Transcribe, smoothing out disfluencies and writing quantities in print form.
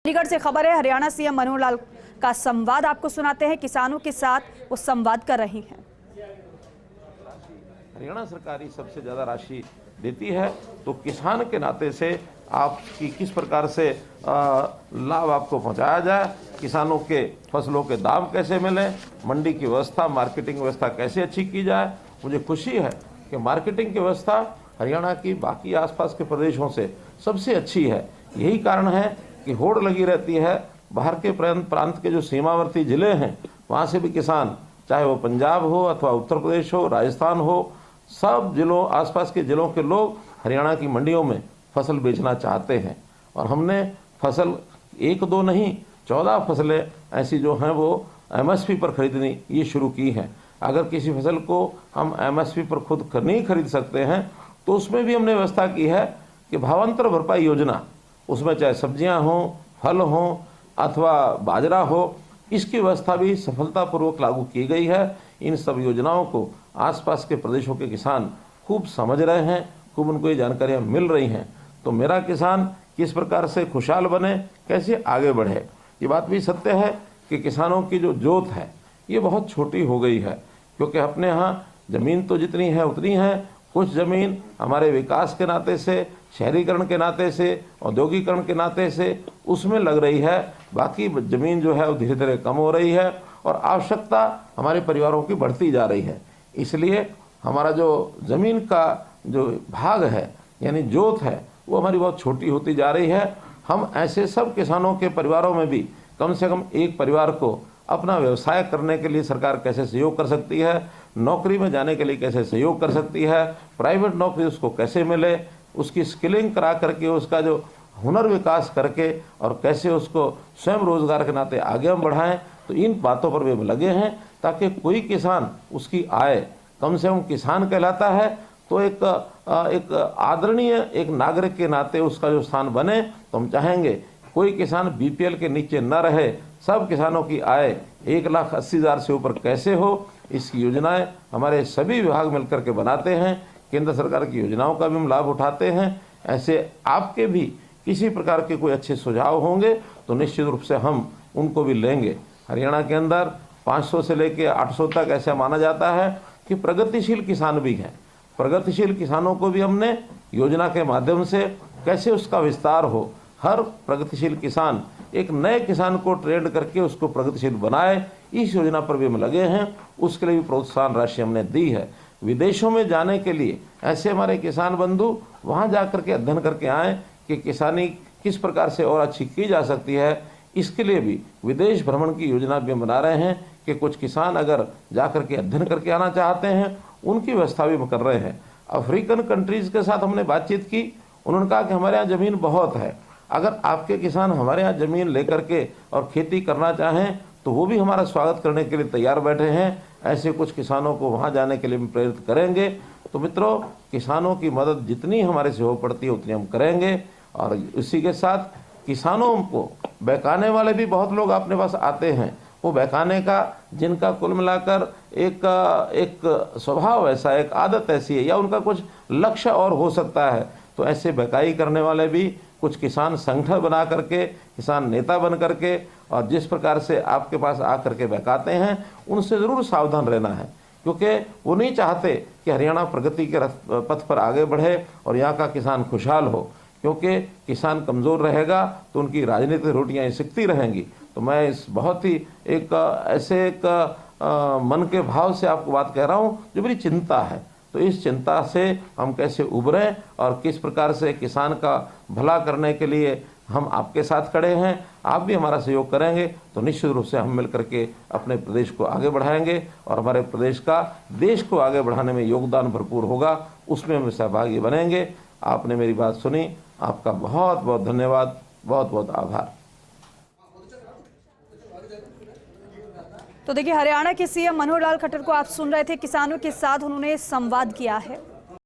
चंडीगढ़ से खबर है, हरियाणा सीएम मनोहर लाल का संवाद आपको सुनाते हैं। किसानों के साथ वो संवाद कर रही हैं। हरियाणा सरकार ही सबसे ज्यादा राशि देती है, तो किसान के नाते से आपकी किस प्रकार से लाभ आपको पहुंचाया जाए, किसानों के फसलों के दाम कैसे मिले, मंडी की व्यवस्था, मार्केटिंग व्यवस्था कैसे अच्छी की जाए। मुझे खुशी है कि मार्केटिंग की व्यवस्था हरियाणा की बाकी आसपास के प्रदेशों से सबसे अच्छी है। यही कारण है कि होड़ लगी रहती है। बाहर के प्रांत के जो सीमावर्ती जिले हैं, वहाँ से भी किसान, चाहे वो पंजाब हो अथवा उत्तर प्रदेश हो, राजस्थान हो, सब जिलों, आसपास के जिलों के लोग हरियाणा की मंडियों में फसल बेचना चाहते हैं। और हमने फसल एक दो नहीं 14 फसलें ऐसी जो हैं वो एमएसपी पर खरीदनी ये शुरू की हैं। अगर किसी फसल को हम एमएसपी पर खुद नहीं खरीद सकते हैं तो उसमें भी हमने व्यवस्था की है कि भावांतर भरपाई योजना, उसमें चाहे सब्जियां हों, फल हों अथवा बाजरा हो, इसकी व्यवस्था भी सफलतापूर्वक लागू की गई है। इन सब योजनाओं को आसपास के प्रदेशों के किसान खूब समझ रहे हैं, खूब उनको ये जानकारियां मिल रही हैं। तो मेरा किसान किस प्रकार से खुशहाल बने, कैसे आगे बढ़े, ये बात भी सत्य है कि किसानों की जो जोत है ये बहुत छोटी हो गई है, क्योंकि अपने यहाँ ज़मीन तो जितनी है उतनी है, कुछ ज़मीन हमारे विकास के नाते से, शहरीकरण के नाते से, औद्योगिकरण के नाते से उसमें लग रही है। बाकी ज़मीन जो है वो धीरे धीरे कम हो रही है और आवश्यकता हमारे परिवारों की बढ़ती जा रही है। इसलिए हमारा जो ज़मीन का जो भाग है यानी जोत है वो हमारी बहुत छोटी होती जा रही है। हम ऐसे सब किसानों के परिवारों में भी कम से कम एक परिवार को अपना व्यवसाय करने के लिए सरकार कैसे सहयोग कर सकती है, नौकरी में जाने के लिए कैसे सहयोग कर सकती है, प्राइवेट नौकरी उसको कैसे मिले, उसकी स्किलिंग करा करके उसका जो हुनर विकास करके और कैसे उसको स्वयं रोजगार के नाते आगे हम बढ़ाएं। तो इन बातों पर भी हम लगे हैं ताकि कोई किसान, उसकी आय कम से कम किसान कहलाता है तो एक आदरणीय एक नागरिक के नाते उसका जो स्थान बने। तो हम चाहेंगे कोई किसान बीपीएल के नीचे न रहे, सब किसानों की आय 1,80,000 से ऊपर कैसे हो, इसकी योजनाएं हमारे सभी विभाग मिलकर के बनाते हैं। केंद्र सरकार की योजनाओं का भी हम लाभ उठाते हैं। ऐसे आपके भी किसी प्रकार के कोई अच्छे सुझाव होंगे तो निश्चित रूप से हम उनको भी लेंगे। हरियाणा के अंदर 500 से लेकर 800 तक ऐसा माना जाता है कि प्रगतिशील किसान भी हैं। प्रगतिशील किसानों को भी हमने योजना के माध्यम से कैसे उसका विस्तार हो, हर प्रगतिशील किसान एक नए किसान को ट्रेंड करके उसको प्रगतिशील बनाए, इस योजना पर भी हम लगे हैं। उसके लिए भी प्रोत्साहन राशि हमने दी है। विदेशों में जाने के लिए ऐसे हमारे किसान बंधु वहाँ जा करके अध्ययन करके आएँ कि किसानी किस प्रकार से और अच्छी की जा सकती है। इसके लिए भी विदेश भ्रमण की योजना भी हम बना रहे हैं कि कुछ किसान अगर जा करके अध्ययन करके आना चाहते हैं उनकी व्यवस्था भी हम कर रहे हैं। अफ्रीकन कंट्रीज़ के साथ हमने बातचीत की, उन्होंने कहा कि हमारे यहाँ ज़मीन बहुत है, अगर आपके किसान हमारे यहाँ ज़मीन लेकर के और खेती करना चाहें तो वो भी हमारा स्वागत करने के लिए तैयार बैठे हैं। ऐसे कुछ किसानों को वहाँ जाने के लिए हम प्रेरित करेंगे। तो मित्रों, किसानों की मदद जितनी हमारे से हो पड़ती है उतनी हम करेंगे। और इसी के साथ किसानों को बहकाने वाले भी बहुत लोग अपने पास आते हैं। वो बहकाने का जिनका कुल मिलाकर एक स्वभाव ऐसा, एक आदत ऐसी है या उनका कुछ लक्ष्य और हो सकता है, तो ऐसे बहकाई करने वाले भी कुछ किसान संगठन बना करके, किसान नेता बन करके और जिस प्रकार से आपके पास आकर के बहकाते हैं उनसे ज़रूर सावधान रहना है, क्योंकि वो नहीं चाहते कि हरियाणा प्रगति के पथ पर आगे बढ़े और यहाँ का किसान खुशहाल हो। क्योंकि किसान कमज़ोर रहेगा तो उनकी राजनीतिक रोटियाँ सिकती रहेंगी। तो मैं इस बहुत ही एक मन के भाव से आपको बात कह रहा हूँ जो मेरी चिंता है। तो इस चिंता से हम कैसे उभरें और किस प्रकार से किसान का भला करने के लिए हम आपके साथ खड़े हैं, आप भी हमारा सहयोग करेंगे तो निश्चित रूप से हम मिलकर के अपने प्रदेश को आगे बढ़ाएंगे और हमारे प्रदेश का देश को आगे बढ़ाने में योगदान भरपूर होगा, उसमें हम सहभागी बनेंगे। आपने मेरी बात सुनी, आपका बहुत बहुत धन्यवाद, बहुत बहुत आभार। तो देखिए, हरियाणा के सीएम मनोहर लाल खट्टर को आप सुन रहे थे। किसानों के साथ उन्होंने संवाद किया है।